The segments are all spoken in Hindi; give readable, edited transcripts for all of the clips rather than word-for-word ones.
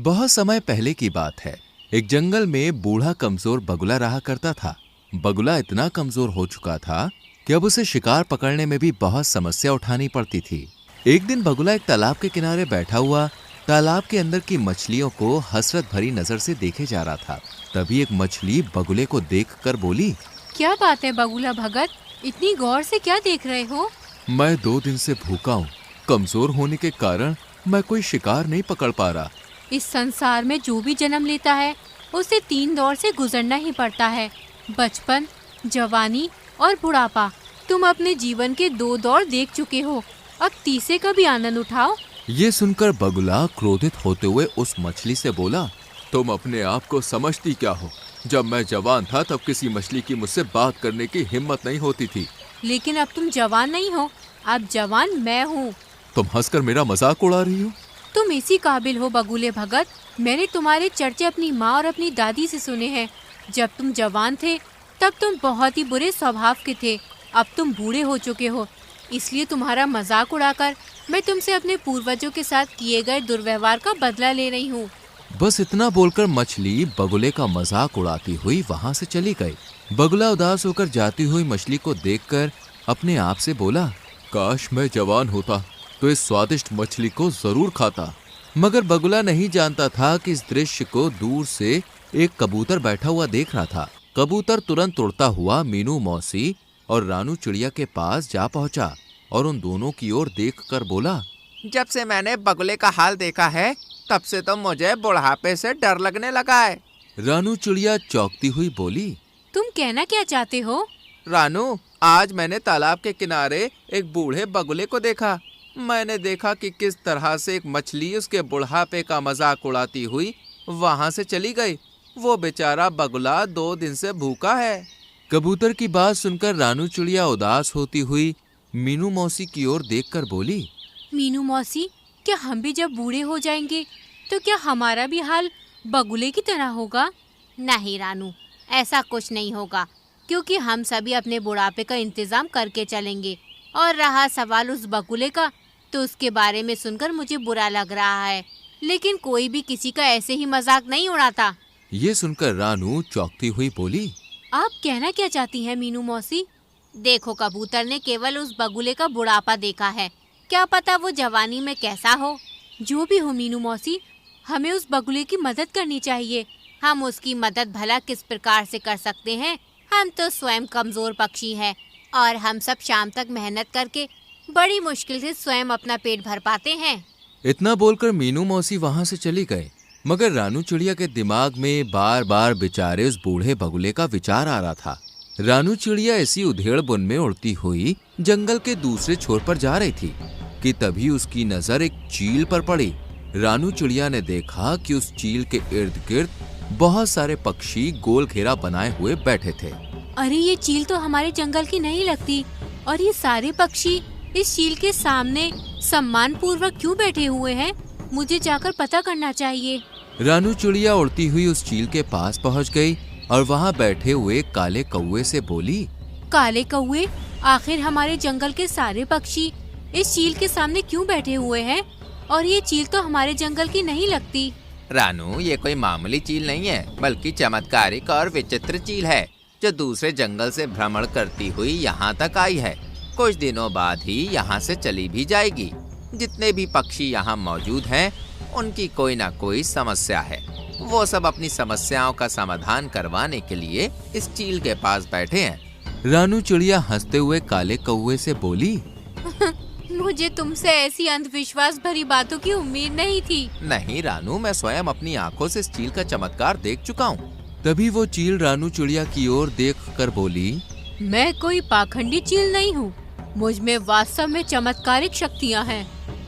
बहुत समय पहले की बात है। एक जंगल में बूढ़ा कमजोर बगुला रहा करता था। बगुला इतना कमजोर हो चुका था कि अब उसे शिकार पकड़ने में भी बहुत समस्या उठानी पड़ती थी। एक दिन बगुला एक तालाब के किनारे बैठा हुआ तालाब के अंदर की मछलियों को हसरत भरी नजर से देखे जा रहा था। तभी एक मछली बगुले को देखकर बोली, क्या बात है बगुला भगत, इतनी गौर से क्या देख रहे हो? मैं 2 दिन से भूखा हूँ। कमजोर होने के कारण मैं कोई शिकार नहीं पकड़ पा रहा। इस संसार में जो भी जन्म लेता है उसे 3 दौर से गुजरना ही पड़ता है, बचपन, जवानी और बुढ़ापा। तुम अपने जीवन के 2 दौर देख चुके हो, अब तीसरे का भी आनंद उठाओ। ये सुनकर बगुला क्रोधित होते हुए उस मछली से बोला, तुम अपने आप को समझती क्या हो? जब मैं जवान था तब किसी मछली की मुझसे बात करने की हिम्मत नहीं होती थी। लेकिन अब तुम जवान नहीं हो, अब जवान मैं हूँ। तुम हंसकर मेरा मजाक उड़ा रही हो। तुम इसी काबिल हो बगुले भगत। मैंने तुम्हारे चर्चे अपनी माँ और अपनी दादी से सुने हैं। जब तुम जवान थे तब तुम बहुत ही बुरे स्वभाव के थे। अब तुम बूढ़े हो चुके हो, इसलिए तुम्हारा मजाक उड़ाकर मैं तुमसे अपने पूर्वजों के साथ किए गए दुर्व्यवहार का बदला ले रही हूँ। बस इतना बोलकर मछली बगुले का मजाक उड़ाती हुई वहां से चली गई। बगुला उदास होकर जाती हुई मछली को देखकर अपने आप से बोला, काश मैं जवान होता तो इस स्वादिष्ट मछली को जरूर खाता। मगर बगुला नहीं जानता था कि इस दृश्य को दूर से एक कबूतर बैठा हुआ देख रहा था। कबूतर तुरंत उड़ता हुआ मीनू मौसी और रानू चिड़िया के पास जा पहुंचा और उन दोनों की ओर देखकर बोला, जब से मैंने बगुले का हाल देखा है तब से तो मुझे बुढ़ापे से डर लगने लगा है। रानू चिड़िया चौंकती हुई बोली, तुम कहना क्या चाहते हो? रानू, आज मैंने तालाब के किनारे एक बूढ़े बगुले को देखा। मैंने देखा कि किस तरह से एक मछली उसके बुढ़ापे का मजाक उड़ाती हुई वहां से चली गई। वो बेचारा बगुला 2 दिन से भूखा है। कबूतर की बात सुनकर रानू चिड़िया उदास होती हुई मीनू मौसी की ओर देखकर बोली, मीनू मौसी, क्या हम भी जब बूढ़े हो जाएंगे तो क्या हमारा भी हाल बगुले की तरह होगा? नहीं रानू, ऐसा कुछ नहीं होगा, क्योंकि हम सभी अपने बुढ़ापे का इंतजाम करके चलेंगे। और रहा सवाल उस बगुले का, तो उसके बारे में सुनकर मुझे बुरा लग रहा है, लेकिन कोई भी किसी का ऐसे ही मजाक नहीं उड़ाता। ये सुनकर रानू चौंकती हुई बोली, आप कहना क्या चाहती हैं मीनू मौसी? देखो, कबूतर ने केवल उस बगुले का बुढ़ापा देखा है, क्या पता वो जवानी में कैसा हो। जो भी हो मीनू मौसी, हमें उस बगुले की मदद करनी चाहिए। हम उसकी मदद भला किस प्रकार से कर सकते हैं? हम तो स्वयं कमजोर पक्षी हैं और हम सब शाम तक मेहनत करके बड़ी मुश्किल से स्वयं अपना पेट भर पाते हैं। इतना बोलकर मीनू मौसी वहां से चली गए। मगर रानू चिड़िया के दिमाग में बार बार बेचारे उस बूढ़े बगुले का विचार आ रहा था। रानू चिड़िया इसी उधेड़ बुन में उड़ती हुई जंगल के दूसरे छोर पर जा रही थी कि तभी उसकी नजर एक चील पर पड़ी। रानू चिड़िया ने देखा कि उस चील के इर्द गिर्द बहुत सारे पक्षी गोल घेरा बनाए हुए बैठे थे। अरे, ये चील तो हमारे जंगल की नहीं लगती, और ये सारे पक्षी इस चील के सामने सम्मान पूर्वक क्यों बैठे हुए हैं? मुझे जाकर पता करना चाहिए। रानू चिड़िया उड़ती हुई उस चील के पास पहुंच गई और वहां बैठे हुए काले कौवे से बोली, काले कौवे, आखिर हमारे जंगल के सारे पक्षी इस चील के सामने क्यों बैठे हुए हैं? और ये चील तो हमारे जंगल की नहीं लगती। रानू, ये कोई मामूली चील नहीं है, बल्कि चमत्कारिक और विचित्र चील है, जो दूसरे जंगल से भ्रमण करती हुई यहाँ तक आई है। कुछ दिनों बाद ही यहाँ से चली भी जाएगी। जितने भी पक्षी यहाँ मौजूद हैं, उनकी कोई ना कोई समस्या है। वो सब अपनी समस्याओं का समाधान करवाने के लिए इस चील के पास बैठे हैं। रानू चिड़िया हंसते हुए काले कौवे से बोली, मुझे तुमसे ऐसी अंधविश्वास भरी बातों की उम्मीद नहीं थी। नहीं रानू, मैं स्वयं अपनी आंखों से इस चील का चमत्कार देख चुका हूँ। तभी वो चील रानू चिड़िया की ओर देखकर बोली, मैं कोई पाखंडी चील नहीं हूँ, मुझ में वास्तव में चमत्कारिक शक्तियाँ हैं।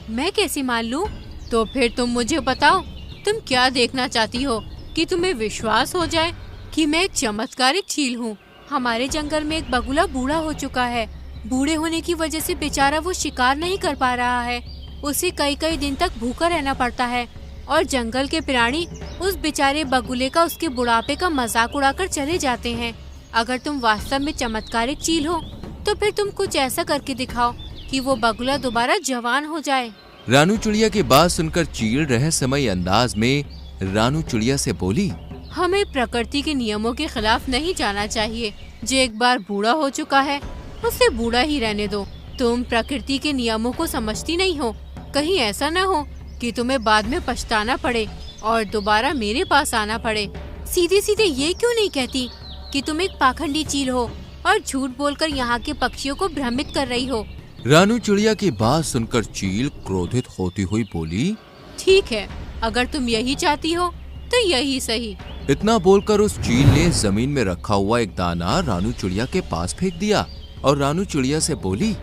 मैं कैसे मान लूँ? तो फिर तुम मुझे बताओ, तुम क्या देखना चाहती हो कि तुम्हें विश्वास हो जाए कि मैं एक चमत्कारिक चील हूँ? हमारे जंगल में एक बगुला बूढ़ा हो चुका है। बूढ़े होने की वजह से बेचारा वो शिकार नहीं कर पा रहा है। उसे कई कई दिन तक भूखा रहना पड़ता है और जंगल के प्राणी उस बेचारे बगुले का उसके बुढ़ापे का मजाक उड़ाकर चले जाते हैं। अगर तुम वास्तव में चमत्कारिक चील हो तो फिर तुम कुछ ऐसा करके दिखाओ कि वो बगुला दोबारा जवान हो जाए। रानू चिड़िया की बात सुनकर चील रहस्यमयी अंदाज में रानू चिड़िया से बोली, हमें प्रकृति के नियमों के खिलाफ नहीं जाना चाहिए। जो एक बार बूढ़ा हो चुका है उसे बूढ़ा ही रहने दो। तुम प्रकृति के नियमों को समझती नहीं हो। कहीं ऐसा न हो कि तुम्हें बाद में पछताना पड़े और दोबारा मेरे पास आना पड़े। सीधे सीधे ये क्यों नहीं कहती कि तुम एक पाखंडी चील हो और झूठ बोलकर यहाँ के पक्षियों को भ्रमित कर रही हो। रानू चिड़िया की बात सुनकर चील क्रोधित होती हुई बोली, ठीक है, अगर तुम यही चाहती हो तो यही सही। इतना बोलकर उस चील ने जमीन में रखा हुआ एक दाना रानू चिड़िया के पास फेंक दिया और रानू चिड़िया से बोली,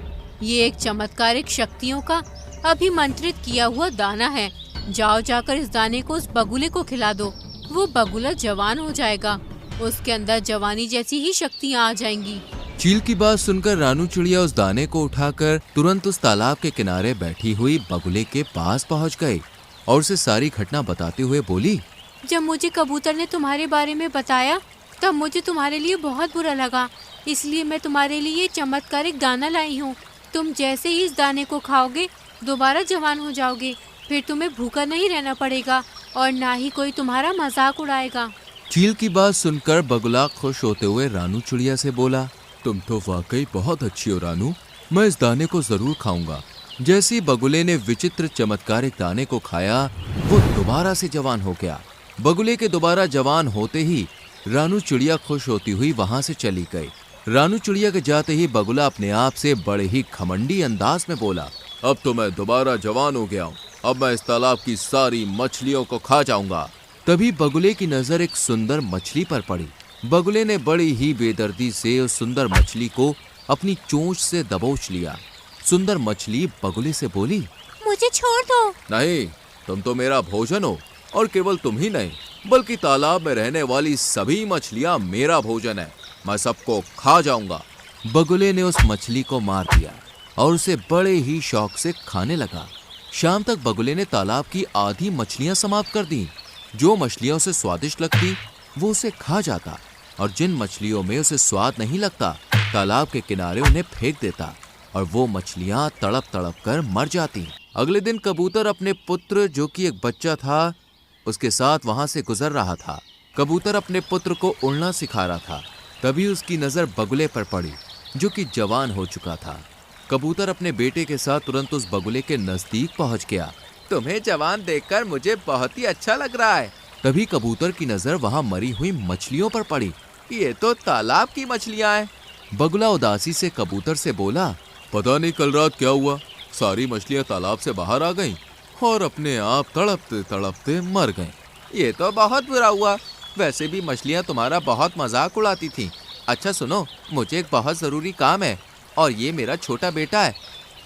ये एक चमत्कारिक शक्तियों का अभिमंत्रित किया हुआ दाना है। जाओ जाकर इस दाने को उस बगुले को खिला दो। वो बगुला जवान हो जाएगा, उसके अंदर जवानी जैसी ही शक्तियाँ आ जाएंगी। चील की बात सुनकर रानू चिड़िया उस दाने को उठाकर तुरंत उस तालाब के किनारे बैठी हुई बगुले के पास पहुंच गई और उसे सारी घटना बताते हुए बोली, जब मुझे कबूतर ने तुम्हारे बारे में बताया तब मुझे तुम्हारे लिए बहुत बुरा लगा, इसलिए मैं तुम्हारे लिए चमत्कारिक दाना लाई हूँ। तुम जैसे ही इस दाने को खाओगे दोबारा जवान हो जाओगे। फिर तुम्हें भूखा नहीं रहना पड़ेगा और ना ही कोई तुम्हारा मजाक उड़ाएगा। चील की बात सुनकर बगुला खुश होते हुए रानू चिड़िया से बोला, तुम तो वाकई बहुत अच्छी हो रानू, मैं इस दाने को जरूर खाऊंगा। जैसे ही बगुले ने विचित्र चमत्कारिक दाने को खाया वो दोबारा से जवान हो गया। बगुले के दोबारा जवान होते ही रानू चिड़िया खुश होती हुई वहां से चली गई। रानू चिड़िया के जाते ही बगुला अपने आप से बड़े ही घमंडी अंदाज में बोला, अब तो मैं दोबारा जवान हो गया हूँ, अब मैं इस तालाब की सारी मछलियों को खा जाऊंगा। तभी बगुले की नजर एक सुंदर मछली पर पड़ी। बगुले ने बड़ी ही बेदर्दी से उस सुंदर मछली को अपनी चोंच से दबोच लिया। सुंदर मछली बगुले से बोली, मुझे छोड़ दो। नहीं, तुम तो मेरा भोजन हो और केवल तुम ही नहीं बल्कि तालाब में रहने वाली सभी मछलियां मेरा भोजन है, मैं सबको खा जाऊंगा। बगुले ने उस मछली को मार दिया और उसे बड़े ही शौक से खाने लगा। शाम तक बगुले ने तालाब की आधी मछलियां समाप्त कर दी। जो मछलियां उसे स्वादिष्ट लगती वो उसे खा जाता और जिन मछलियों में उसे स्वाद नहीं लगता तालाब के किनारे उन्हें फेंक देता और वो मछलियां तड़प तड़प कर मर जाती। अगले दिन कबूतर अपने पुत्र जो कि एक बच्चा था उसके साथ वहां से गुजर रहा था। कबूतर अपने पुत्र को उड़ना सिखा रहा था। तभी उसकी नजर बगुले पर पड़ी जो कि जवान हो चुका था। कबूतर अपने बेटे के साथ तुरंत उस बगुले के नजदीक पहुंच गया। तुम्हें जवान देखकर मुझे बहुत ही अच्छा लग रहा है। तभी कबूतर की नजर वहां मरी हुई मछलियों पर पड़ी। ये तो तालाब की मछलियां हैं। बगुला उदासी से कबूतर से बोला, पता नहीं कल रात क्या हुआ, सारी मछलियां तालाब से बाहर आ गईं और अपने आप तड़पते तड़पते मर गईं। ये तो बहुत बुरा हुआ। वैसे भी मछलियां तुम्हारा बहुत मजाक उड़ाती थीं। अच्छा सुनो, मुझे एक बहुत ज़रूरी काम है और ये मेरा छोटा बेटा है,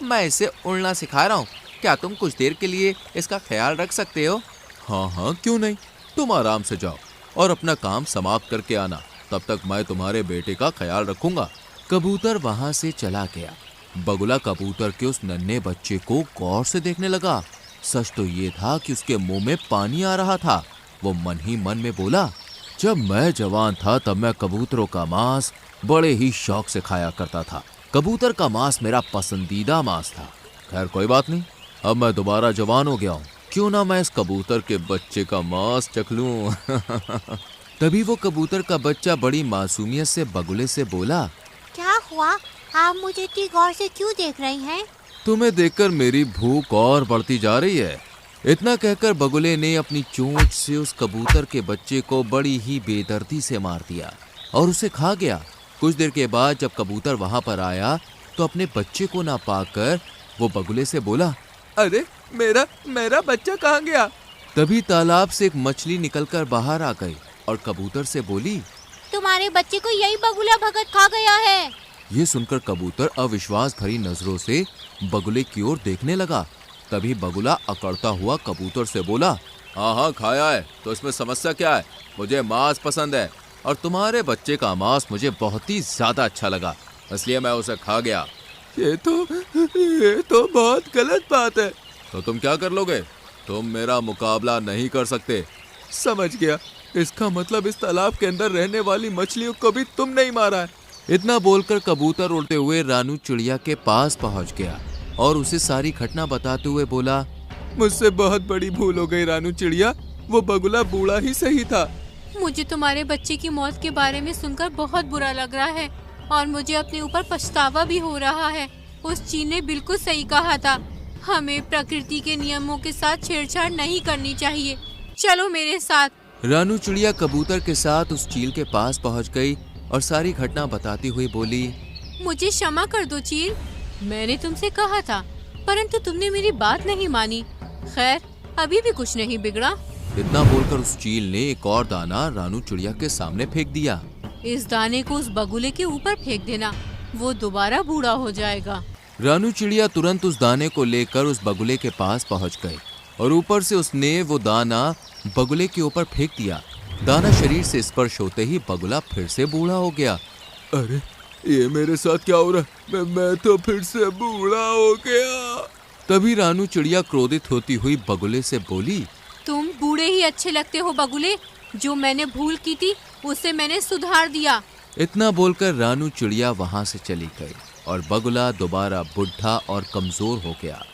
मैं इसे उड़ना सिखा रहा हूँ। क्या तुम कुछ देर के लिए इसका ख्याल रख सकते हो? हाँ हाँ, क्यों नहीं, तुम आराम से जाओ और अपना काम समाप्त करके आना, तब तक मैं तुम्हारे बेटे का ख्याल रखूंगा। कबूतर वहां से चला गया। बगुला कबूतर के उस नन्हे बच्चे को गौर से देखने लगा। सच तो ये था कि उसके मुंह में पानी आ रहा था। वो मन ही मन में बोला, जब मैं जवान था तब मैं कबूतरों का मांस बड़े ही शौक से खाया करता था। कबूतर का मांस मेरा पसंदीदा मांस था। खैर कोई बात नहीं, अब मैं दोबारा जवान हो गया हूँ, क्यों ना मैं इस कबूतर के बच्चे का मांस चख लूं। तभी वो कबूतर का बच्चा बड़ी मासूमियत से बगुले से बोला, क्या हुआ, आप मुझे इतनी गौर से क्यों देख रही हैं? तुम्हें देखकर मेरी भूख और बढ़ती जा रही है। इतना कहकर बगुले ने अपनी चोंच से उस कबूतर के बच्चे को बड़ी ही बेदर्दी से मार दिया और उसे खा गया। कुछ देर के बाद जब कबूतर वहां पर आया तो अपने बच्चे को ना पाकर वो बगुले से बोला, अरे मेरा बच्चा कहाँ गया? तभी तालाब से एक मछली निकलकर बाहर आ गई और कबूतर से बोली, तुम्हारे बच्चे को यही बगुला भगत खा गया है। ये सुनकर कबूतर अविश्वास भरी नजरों से बगुले की ओर देखने लगा। तभी बगुला अकड़ता हुआ कबूतर से बोला, हाँ हाँ खाया है, तो इसमें समस्या क्या है? मुझे मांस पसंद है और तुम्हारे बच्चे का मांस मुझे बहुत ही ज्यादा अच्छा लगा, इसलिए मैं उसे खा गया। ये तो बहुत गलत बात है। तो तुम क्या कर लोगे? तुम मेरा मुकाबला नहीं कर सकते। समझ गया, इसका मतलब इस तालाब के अंदर रहने वाली मछलियों को भी तुम नहीं मारा है। इतना बोलकर कबूतर उड़ते हुए रानू चिड़िया के पास पहुंच गया और उसे सारी घटना बताते हुए बोला, मुझसे बहुत बड़ी भूल हो गई रानू चिड़िया, वो बगुला बूढ़ा ही सही था। मुझे तुम्हारे बच्चे की मौत के बारे में सुनकर बहुत बुरा लग रहा है और मुझे अपने ऊपर पछतावा भी हो रहा है। उस चील ने बिल्कुल सही कहा था, हमें प्रकृति के नियमों के साथ छेड़छाड़ नहीं करनी चाहिए। चलो मेरे साथ। रानू चिड़िया कबूतर के साथ उस चील के पास पहुंच गई और सारी घटना बताती हुई बोली, मुझे क्षमा कर दो चील, मैंने तुमसे कहा था परंतु तुमने मेरी बात नहीं मानी। खैर अभी भी कुछ नहीं बिगड़ा। इतना बोलकर उस चील ने एक और दाना रानू चिड़िया के सामने फेंक दिया। इस दाने को उस बगुले के ऊपर फेंक देना, वो दोबारा बूढ़ा हो जाएगा। रानू चिड़िया तुरंत उस दाने को लेकर उस बगुले के पास पहुंच गई और ऊपर से उसने वो दाना बगुले के ऊपर फेंक दिया। दाना शरीर से स्पर्श होते ही बगुला फिर से बूढ़ा हो गया। अरे ये मेरे साथ क्या हो रहा है? मैं तो फिर से बूढ़ा हो गया। तभी रानू चिड़िया क्रोधित होती हुई बगुले से बोली, तुम बूढ़े ही अच्छे लगते हो बगुले, जो मैंने भूल की थी उसे मैंने सुधार दिया। इतना बोलकर रानू चिड़िया वहां से चली गई और बगुला दोबारा बुढ़ा और कमजोर हो गया।